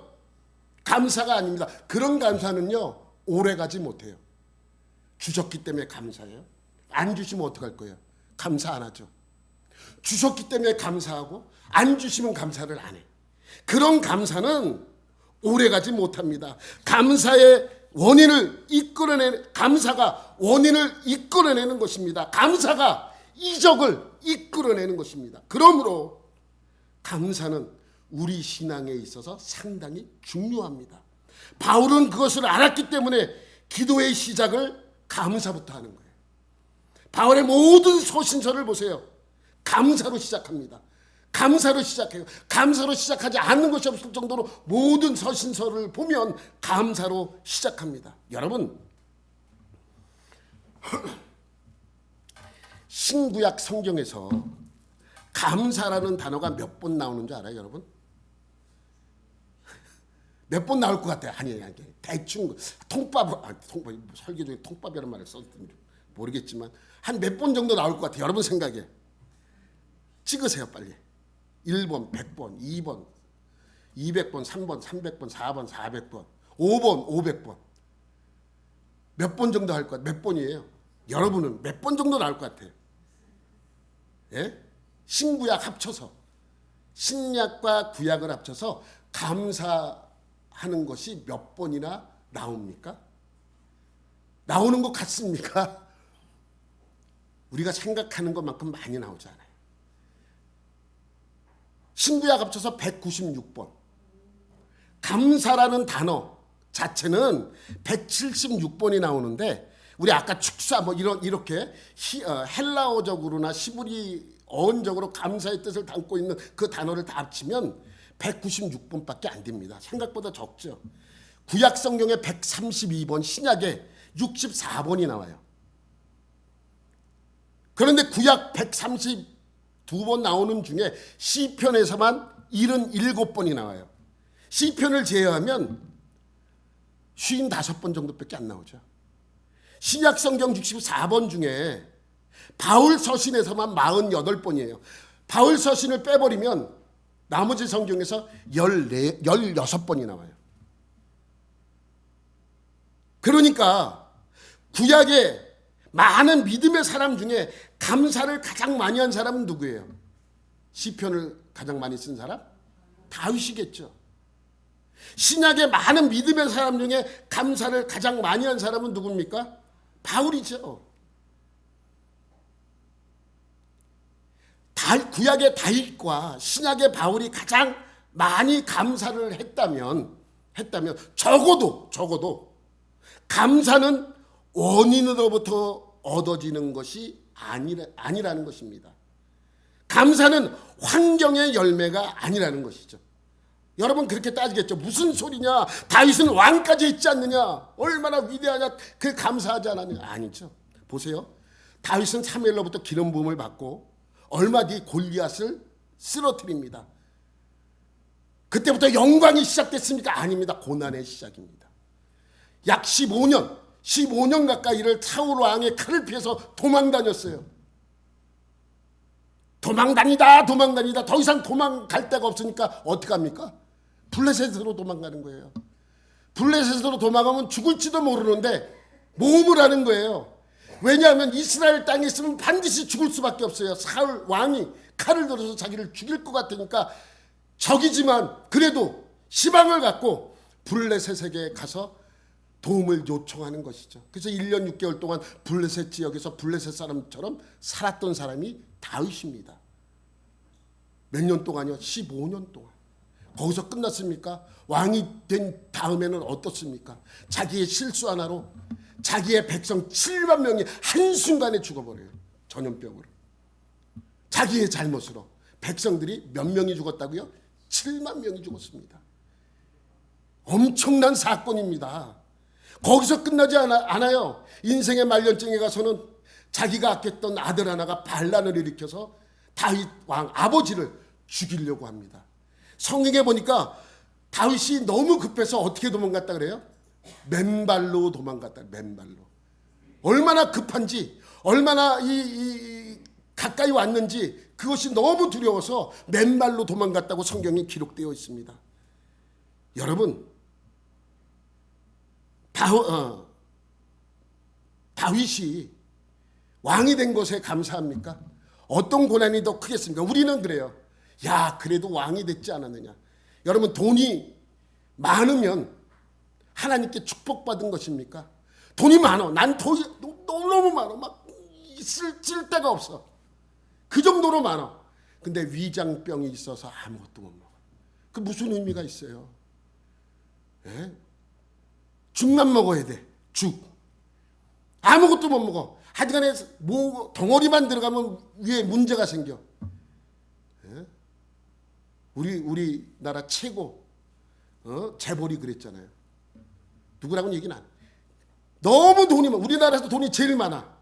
감사가 아닙니다. 그런 감사는요 오래가지 못해요. 주셨기 때문에 감사해요. 안 주시면 어떡할 거예요? 감사 안 하죠. 주셨기 때문에 감사하고 안 주시면 감사를 안 해. 그런 감사는 오래가지 못합니다. 감사의 감사가 원인을 이끌어내는 것입니다. 감사가 이적을 이끌어내는 것입니다. 그러므로 감사는 우리 신앙에 있어서 상당히 중요합니다. 바울은 그것을 알았기 때문에 기도의 시작을 감사부터 하는 거예요. 바울의 모든 소신서를 보세요. 감사로 시작합니다. 감사로 시작해요. 감사로 시작하지 않는 것이 없을 정도로 모든 서신서를 보면 감사로 시작합니다. 여러분, 신구약 성경에서 감사라는 단어가 몇 번 나오는 줄 알아요, 여러분? 몇 번 나올 것 같아요? 아니에요. 대충 통밥 설교 중에 통밥이라는 말을 썼는지 모르겠지만 한 몇 번 정도 나올 것 같아요. 여러분 생각에. 찍으세요, 빨리. 1번, 100번, 2번, 200번, 3번, 300번, 4번, 400번, 5번, 500번. 몇 번 정도 할 것 같아요? 몇 번이에요? 여러분은 몇 번 정도 나올 것 같아요? 예? 신구약 합쳐서, 신약과 구약을 합쳐서 감사하는 것이 몇 번이나 나옵니까? 나오는 것 같습니까? 우리가 생각하는 것만큼 많이 나오지 않아요. 신구약 합쳐서 196번. 감사라는 단어 자체는 176번이 나오는데 우리 아까 축사 이렇게 헬라어적으로나 시브리 어원적으로 감사의 뜻을 담고 있는 그 단어를 다 합치면 196번밖에 안 됩니다. 생각보다 적죠. 구약 성경에 132번, 신약에 64번이 나와요. 그런데 구약 132번 나오는 중에 시편에서만 77번이 나와요. 시편을 제외하면 55번 정도밖에 안 나오죠. 신약 성경 64번 중에 바울 서신에서만 48번이에요. 바울 서신을 빼버리면 나머지 성경에서 16번이 나와요. 그러니까 구약의 많은 믿음의 사람 중에 감사를 가장 많이 한 사람은 누구예요? 시편을 가장 많이 쓴 사람? 다윗이겠죠. 신약의 많은 믿음의 사람 중에 감사를 가장 많이 한 사람은 누굽니까? 바울이죠. 구약의 다윗과 신약의 바울이 가장 많이 감사를 했다면 적어도 감사는 원인으로부터 얻어지는 것이 아니라는 것입니다. 감사는 환경의 열매가 아니라는 것이죠. 여러분 그렇게 따지겠죠. 무슨 소리냐? 다윗은 왕까지 했지 않느냐? 얼마나 위대하냐? 그 감사하지 않았느냐? 아니죠. 보세요. 다윗은 사무엘로부터 기름 부음을 받고 얼마 뒤 골리앗을 쓰러뜨립니다. 그때부터 영광이 시작됐습니까? 아닙니다. 고난의 시작입니다. 약 15년 가까이를 사울 왕의 칼을 피해서 도망다녔어요. 도망다니다 더 이상 도망갈 데가 없으니까 어떻게 합니까? 블레셋으로 도망가는 거예요. 블레셋으로 도망가면 죽을지도 모르는데 모험을 하는 거예요. 왜냐하면 이스라엘 땅에 있으면 반드시 죽을 수밖에 없어요. 사울 왕이 칼을 들어서 자기를 죽일 것 같으니까 적이지만 그래도 희망을 갖고 블레셋에게 가서 도움을 요청하는 것이죠. 그래서 1년 6개월 동안 블레셋 지역에서 블레셋 사람처럼 살았던 사람이 다윗입니다. 몇 년 동안요? 15년 동안. 거기서 끝났습니까? 왕이 된 다음에는 어떻습니까? 자기의 실수 하나로 자기의 백성 7만 명이 한순간에 죽어버려요. 전염병으로. 자기의 잘못으로. 백성들이 몇 명이 죽었다고요? 7만 명이 죽었습니다. 엄청난 사건입니다. 거기서 끝나지 않아요. 인생의 말년증에 가서는 자기가 아꼈던 아들 하나가 반란을 일으켜서 다윗 왕 아버지를 죽이려고 합니다. 성경에 보니까 다윗이 너무 급해서 어떻게 도망갔다 그래요? 맨발로 도망갔다. 맨발로. 얼마나 급한지, 얼마나 가까이 왔는지 그것이 너무 두려워서 맨발로 도망갔다고 성경에 기록되어 있습니다. 여러분, 다윗이 왕이 된 것에 감사합니까? 어떤 고난이 더 크겠습니까? 우리는 그래요. 야, 그래도 왕이 됐지 않았느냐. 여러분, 돈이 많으면 하나님께 축복받은 것입니까? 돈이 많어. 난 돈이 너무 많어. 막 쓸 데가 없어. 그 정도로 많아. 근데 위장병이 있어서 아무것도 못 먹어. 그 무슨 의미가 있어요? 예? 죽만 먹어야 돼. 죽. 아무것도 못 먹어. 하여간에 뭐 덩어리만 들어가면 위에 문제가 생겨. 예? 우리나라 최고 재벌이 그랬잖아요. 누구라고는 얘기는 안 해. 너무 돈이 많아. 우리나라에서 돈이 제일 많아.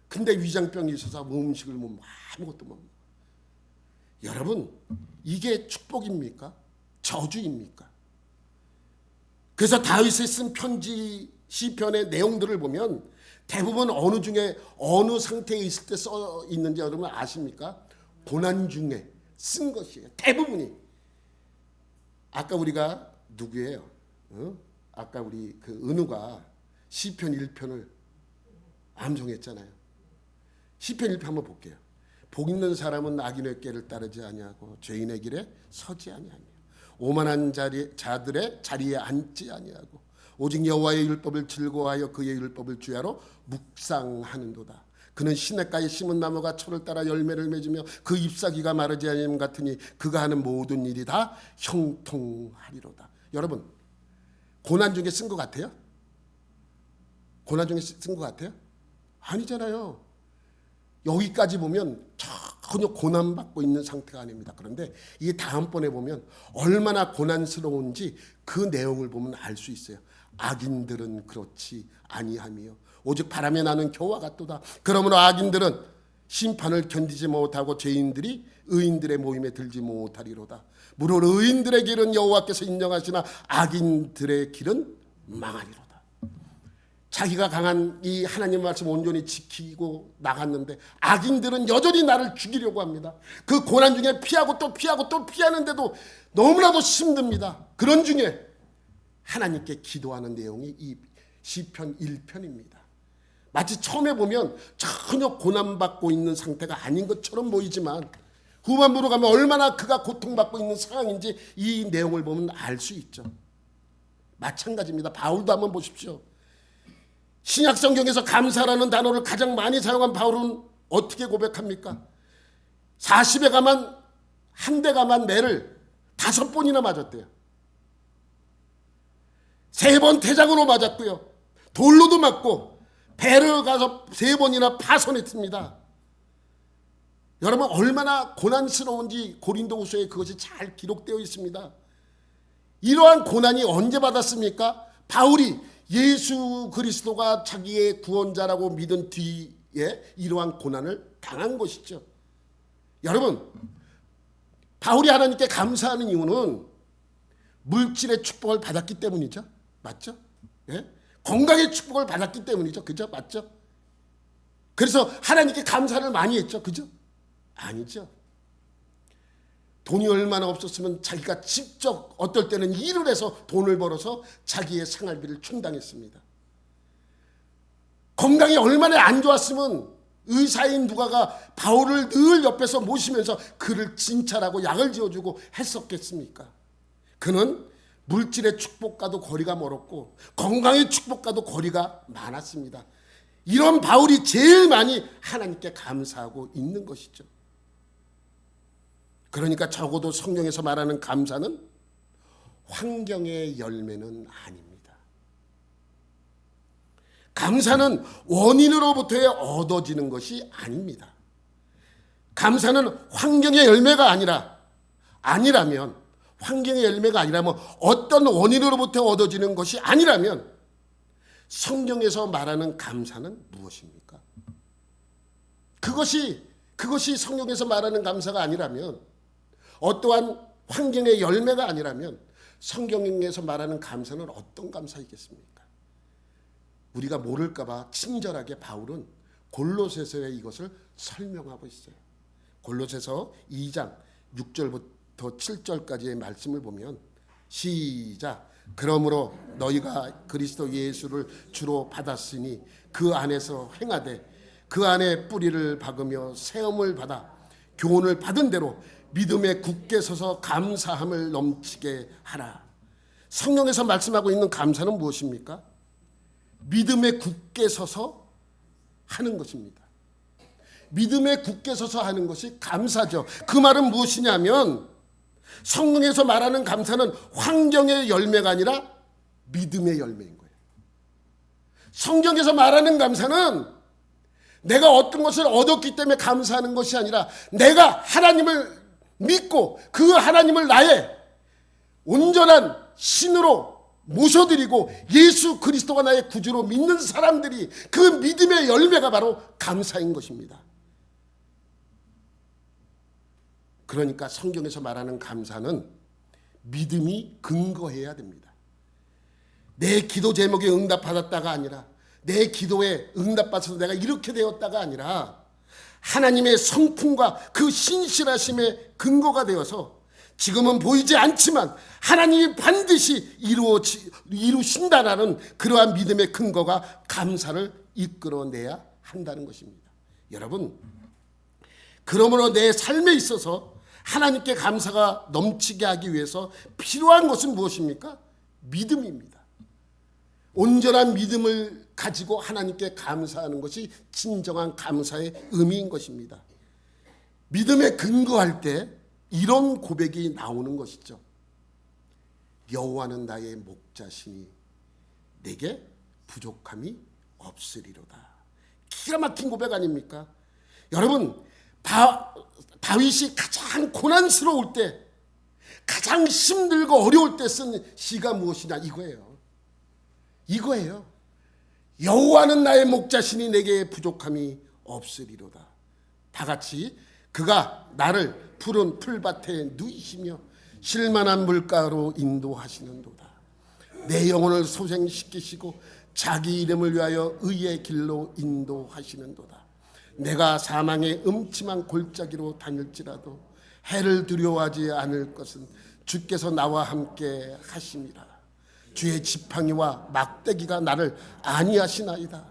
근데 위장병이 있어서 음식을 못 먹어. 아무것도 못 먹어. 여러분, 이게 축복입니까? 저주입니까? 그래서 다윗이 쓴 편지 시편의 내용들을 보면 대부분 어느 상태에 있을 때 써 있는지 여러분 아십니까? 고난 중에 쓴 것이에요. 대부분이. 아까 우리가 누구예요? 아까 우리 그 은우가 시편 1편을 암송했잖아요. 시편 1편 한번 볼게요. 복 있는 사람은 악인의 꾀를 따르지 아니하고 죄인의 길에 서지 아니하며 오만한 자들의 자리에 앉지 아니하고 오직 여호와의 율법을 즐거워하여 그의 율법을 주야로 묵상하는도다. 그는 시냇가에 심은 나무가 철을 따라 열매를 맺으며 그 잎사귀가 마르지 아니함 같으니 그가 하는 모든 일이 다 형통하리로다. 여러분, 고난 중에 쓴 것 같아요? 고난 중에 쓴 것 같아요? 아니잖아요. 여기까지 보면 전혀 고난받고 있는 상태가 아닙니다. 그런데 이 다음번에 보면 얼마나 고난스러운지 그 내용을 보면 알 수 있어요. 악인들은 그렇지 아니하며 오직 바람에 나는 겨와 같도다. 그러므로 악인들은 심판을 견디지 못하고 죄인들이 의인들의 모임에 들지 못하리로다. 무릇 의인들의 길은 여호와께서 인정하시나 악인들의 길은 망하리로다. 자기가 강한 이 하나님 말씀 온전히 지키고 나갔는데 악인들은 여전히 나를 죽이려고 합니다. 그 고난 중에 피하고 또 피하고 또 피하는데도 너무나도 힘듭니다. 그런 중에 하나님께 기도하는 내용이 이 시편 1편입니다. 마치 처음에 보면 전혀 고난받고 있는 상태가 아닌 것처럼 보이지만 후반부로 가면 얼마나 그가 고통받고 있는 상황인지 이 내용을 보면 알 수 있죠. 마찬가지입니다. 바울도 한번 보십시오. 신약 성경에서 감사라는 단어를 가장 많이 사용한 바울은 어떻게 고백합니까? 40에 가만 한 대 가만 매를 5번이나 맞았대요. 3번 태장으로 맞았고요. 돌로도 맞고 배를 가서 3번이나 파손했습니다. 여러분 얼마나 고난스러운지 고린도후서에 그것이 잘 기록되어 있습니다. 이러한 고난이 언제 받았습니까? 바울이 예수 그리스도가 자기의 구원자라고 믿은 뒤에 이러한 고난을 당한 것이죠. 여러분, 바울이 하나님께 감사하는 이유는 물질의 축복을 받았기 때문이죠. 맞죠? 예? 건강의 축복을 받았기 때문이죠. 그죠? 맞죠? 그래서 하나님께 감사를 많이 했죠. 그죠? 아니죠. 돈이 얼마나 없었으면 자기가 직접 어떨 때는 일을 해서 돈을 벌어서 자기의 생활비를 충당했습니다. 건강이 얼마나 안 좋았으면 의사인 누가가 바울을 늘 옆에서 모시면서 그를 진찰하고 약을 지어주고 했었겠습니까? 그는 물질의 축복과도 거리가 멀었고 건강의 축복과도 거리가 많았습니다. 이런 바울이 제일 많이 하나님께 감사하고 있는 것이죠. 그러니까 적어도 성경에서 말하는 감사는 환경의 열매는 아닙니다. 감사는 원인으로부터 얻어지는 것이 아닙니다. 감사는 환경의 열매가 아니라면 환경의 열매가 아니라면 어떤 원인으로부터 얻어지는 것이 아니라면 성경에서 말하는 감사는 무엇입니까? 그것이 성경에서 말하는 감사가 아니라면 어떠한 환경의 열매가 아니라면 성경에서 말하는 감사는 어떤 감사이겠습니까? 우리가 모를까 봐 친절하게 바울은 골로새서에 이것을 설명하고 있어요. 골로새서 2장 6절부터 7절까지의 말씀을 보면 시작. 그러므로 너희가 그리스도 예수를 주로 받았으니 그 안에서 행하되 그 안에 뿌리를 박으며 세움을 받아 교훈을 받은 대로 믿음에 굳게 서서 감사함을 넘치게 하라. 성경에서 말씀하고 있는 감사는 무엇입니까? 믿음에 굳게 서서 하는 것입니다. 믿음에 굳게 서서 하는 것이 감사죠. 그 말은 무엇이냐면 성경에서 말하는 감사는 환경의 열매가 아니라 믿음의 열매인 거예요. 성경에서 말하는 감사는 내가 어떤 것을 얻었기 때문에 감사하는 것이 아니라 내가 하나님을 믿고 그 하나님을 나의 온전한 신으로 모셔드리고 예수 그리스도가 나의 구주로 믿는 사람들이 그 믿음의 열매가 바로 감사인 것입니다. 그러니까 성경에서 말하는 감사는 믿음이 근거해야 됩니다. 내 기도 제목에 응답받았다가 아니라 내 기도에 응답받아서 내가 이렇게 되었다가 아니라 하나님의 성품과 그 신실하심의 근거가 되어서 지금은 보이지 않지만 하나님이 반드시 이루신다라는 그러한 믿음의 근거가 감사를 이끌어내야 한다는 것입니다. 여러분, 그러므로 내 삶에 있어서 하나님께 감사가 넘치게 하기 위해서 필요한 것은 무엇입니까? 믿음입니다. 온전한 믿음을 가지고 하나님께 감사하는 것이 진정한 감사의 의미인 것입니다. 믿음에 근거할 때 이런 고백이 나오는 것이죠. 여호와는 나의 목자시니 내게 부족함이 없으리로다. 기가 막힌 고백 아닙니까? 여러분, 다윗이 가장 고난스러울 때, 가장 힘들고 어려울 때 쓴 시가 무엇이냐, 이거예요. 여호와는 나의 목자시니 내게 부족함이 없으리로다. 다 같이 그가 나를 푸른 풀밭에 누이시며 쉴만한 물가로 인도하시는도다. 내 영혼을 소생시키시고 자기 이름을 위하여 의의 길로 인도하시는도다. 내가 사망의 음침한 골짜기로 다닐지라도 해를 두려워하지 않을 것은 주께서 나와 함께 하심이라. 주의 지팡이와 막대기가 나를 안위하시나이다.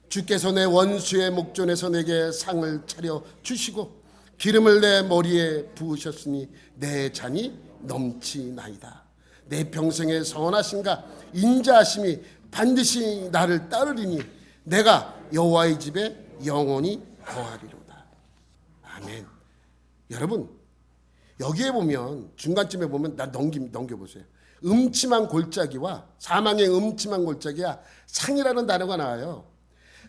주께서 내 원수의 목전에서 내게 상을 차려 주시고 기름을 내 머리에 부으셨으니 내 잔이 넘치나이다. 내 평생의 선하심과 인자하심이 반드시 나를 따르리니 내가 여호와의 집에 영원히 거하리로다. 아멘. 여러분, 여기에 보면 중간쯤에 보면 넘겨보세요. 음침한 골짜기와 사망의 음침한 골짜기와 상이라는 단어가 나와요.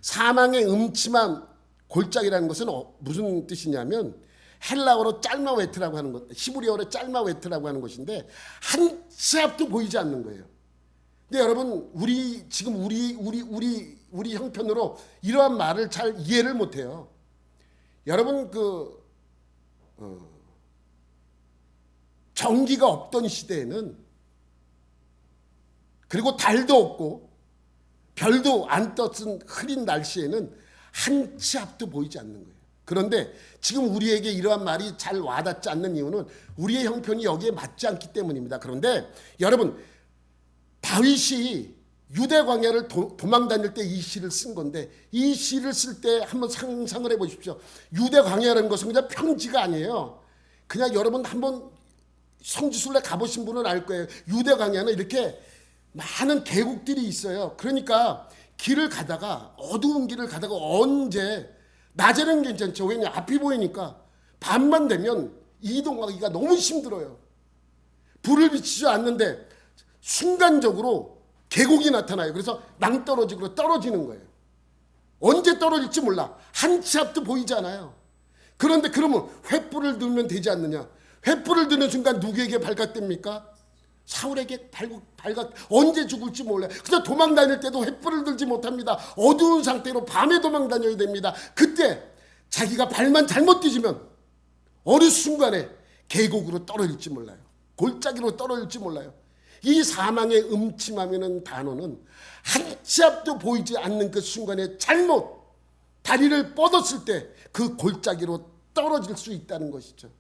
사망의 음침한 골짜기라는 것은 무슨 뜻이냐면 헬라어로 짤마웨트라고 하는 것, 히브리어로 짤마웨트라고 하는 것인데 한 치 앞도 보이지 않는 거예요. 근데 여러분, 우리 형편으로 이러한 말을 잘 이해를 못해요. 여러분, 전기가 없던 시대에는, 그리고 달도 없고 별도 안 떴은 흐린 날씨에는 한 치 앞도 보이지 않는 거예요. 그런데 지금 우리에게 이러한 말이 잘 와닿지 않는 이유는 우리의 형편이 여기에 맞지 않기 때문입니다. 그런데 여러분, 다윗이 유대 광야를 도망 다닐 때 이 시를 쓴 건데, 이 시를 쓸 때 한번 상상을 해보십시오. 유대 광야라는 것은 그냥 평지가 아니에요. 그냥 여러분 한번 성지순례 가보신 분은 알 거예요. 유대 광야는 이렇게 많은 계곡들이 있어요. 그러니까 길을 가다가, 어두운 길을 가다가 언제, 낮에는 괜찮죠. 왜냐, 앞이 보이니까. 밤만 되면 이동하기가 너무 힘들어요. 불을 비치지 않는데 순간적으로 계곡이 나타나요. 그래서 낭떠러지로 떨어지는 거예요. 언제 떨어질지 몰라. 한 치 앞도 보이지 않아요. 그런데 그러면 횃불을 들면 되지 않느냐. 횃불을 드는 순간 누구에게 발각됩니까? 사울에게 발각. 언제 죽을지 몰라요. 그냥 도망 다닐 때도 횃불을 들지 못합니다. 어두운 상태로 밤에 도망 다녀야 됩니다. 그때 자기가 발만 잘못 뒤지면 어느 순간에 계곡으로 떨어질지 몰라요. 골짜기로 떨어질지 몰라요. 이 사망의 음침함이라는 단어는 한 치 앞도 보이지 않는 그 순간에 잘못 다리를 뻗었을 때 그 골짜기로 떨어질 수 있다는 것이죠.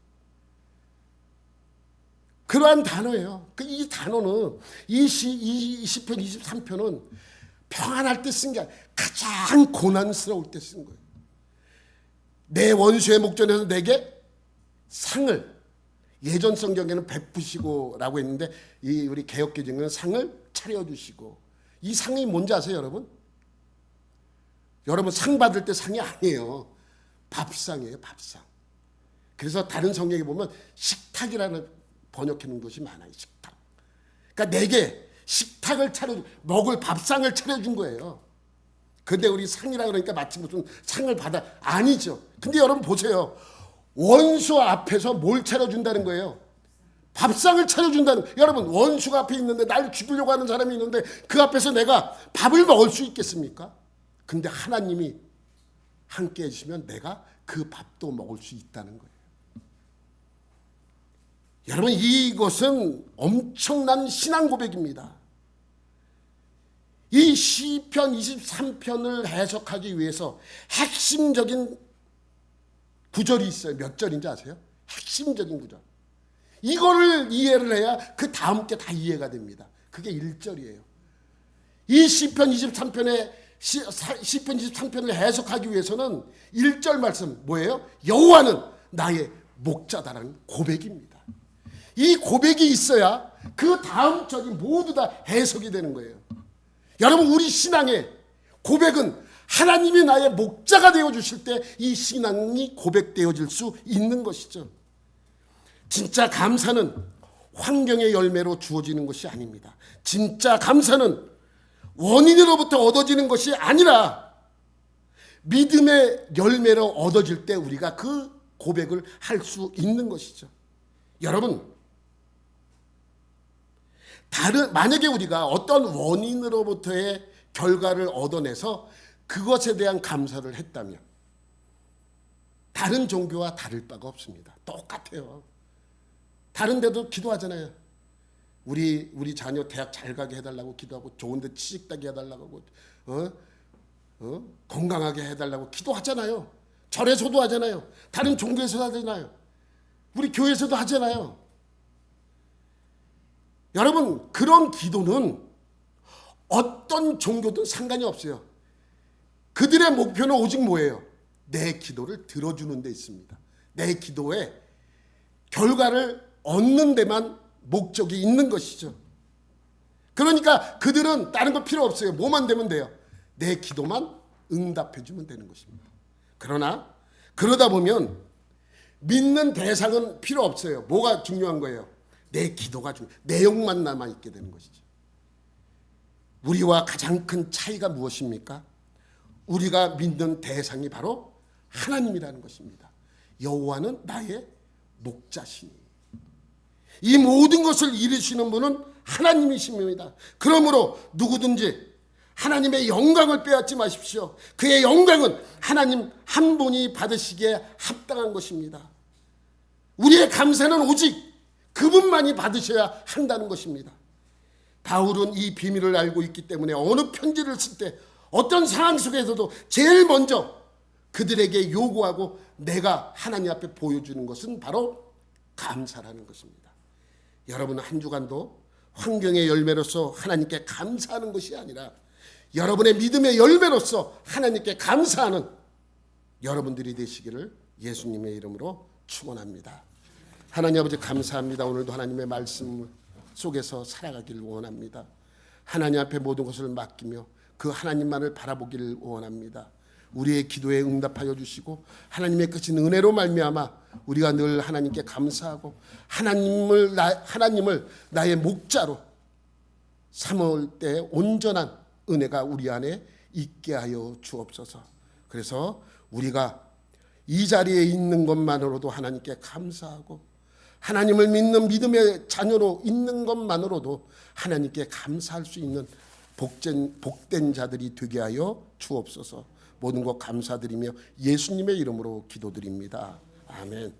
그러한 단어예요. 이 단어는 이 시편 23편은 평안할 때 쓴 게 아니라 가장 고난스러울 때 쓴 거예요. 내 원수의 목전에서 내게 상을, 예전 성경에는 베푸시고라고 했는데 이 우리 개역개정은 상을 차려주시고, 이 상이 뭔지 아세요, 여러분? 여러분 상 받을 때 상이 아니에요. 밥상이에요, 밥상. 그래서 다른 성경에 보면 식탁이라는 번역해 놓은 것이 많아요. 식탁. 그러니까 내게 식탁을 먹을 밥상을 차려준 거예요. 근데 우리 상이라 그러니까 마치 무슨 상을 받아, 아니죠. 근데 여러분 보세요. 원수 앞에서 뭘 차려준다는 거예요? 밥상을 차려준다는. 여러분 원수가 앞에 있는데 날 죽이려고 하는 사람이 있는데 그 앞에서 내가 밥을 먹을 수 있겠습니까? 근데 하나님이 함께 해주시면 내가 그 밥도 먹을 수 있다는 거예요. 여러분 이것은 엄청난 신앙 고백입니다. 이 시편 23편을 해석하기 위해서 핵심적인 구절이 있어요. 몇 절인지 아세요? 핵심적인 구절. 이거를 이해를 해야 그 다음 게 다 이해가 됩니다. 그게 1절이에요. 이 시편 23편을 해석하기 위해서는 1절 말씀 뭐예요? 여호와는 나의 목자다라는 고백입니다. 이 고백이 있어야 그 다음 절이 모두 다 해석이 되는 거예요. 여러분 우리 신앙의 고백은 하나님이 나의 목자가 되어주실 때 이 신앙이 고백되어질 수 있는 것이죠. 진짜 감사는 환경의 열매로 주어지는 것이 아닙니다. 진짜 감사는 원인으로부터 얻어지는 것이 아니라 믿음의 열매로 얻어질 때 우리가 그 고백을 할 수 있는 것이죠. 여러분 만약에 우리가 어떤 원인으로부터의 결과를 얻어내서 그것에 대한 감사를 했다면 다른 종교와 다를 바가 없습니다. 똑같아요. 다른 데도 기도하잖아요. 우리 자녀 대학 잘 가게 해달라고 기도하고 좋은 데 취직 따게 해달라고 하고 건강하게 해달라고 기도하잖아요. 절에서도 하잖아요. 다른 종교에서도 하잖아요. 우리 교회에서도 하잖아요. 여러분 그런 기도는 어떤 종교든 상관이 없어요. 그들의 목표는 오직 뭐예요? 내 기도를 들어주는 데 있습니다. 내 기도에 결과를 얻는 데만 목적이 있는 것이죠. 그러니까 그들은 다른 거 필요 없어요. 뭐만 되면 돼요? 내 기도만 응답해 주면 되는 것입니다. 그러나 그러다 보면 믿는 대상은 필요 없어요. 뭐가 중요한 거예요? 내 기도가 내용만 남아있게 되는 것이죠. 우리와 가장 큰 차이가 무엇입니까? 우리가 믿는 대상이 바로 하나님이라는 것입니다. 여호와는 나의 목자시니. 이 모든 것을 이루시는 분은 하나님이십니다. 그러므로 누구든지 하나님의 영광을 빼앗지 마십시오. 그의 영광은 하나님 한 분이 받으시기에 합당한 것입니다. 우리의 감사는 오직 그분만이 받으셔야 한다는 것입니다. 바울은 이 비밀을 알고 있기 때문에 어느 편지를 쓸 때 어떤 상황 속에서도 제일 먼저 그들에게 요구하고 내가 하나님 앞에 보여주는 것은 바로 감사라는 것입니다. 여러분 한 주간도 환경의 열매로서 하나님께 감사하는 것이 아니라 여러분의 믿음의 열매로서 하나님께 감사하는 여러분들이 되시기를 예수님의 이름으로 축원합니다. 하나님 아버지 감사합니다. 오늘도 하나님의 말씀 속에서 살아가기를 원합니다. 하나님 앞에 모든 것을 맡기며 그 하나님만을 바라보기를 원합니다. 우리의 기도에 응답하여 주시고 하나님의 크신 은혜로 말미암아 우리가 늘 하나님께 감사하고 하나님을 나의 목자로 삼을 때 온전한 은혜가 우리 안에 있게 하여 주옵소서. 그래서 우리가 이 자리에 있는 것만으로도 하나님께 감사하고 하나님을 믿는 믿음의 자녀로 있는 것만으로도 하나님께 감사할 수 있는 복된 자들이 되게 하여 주옵소서. 모든 것 감사드리며 예수님의 이름으로 기도드립니다. 아멘.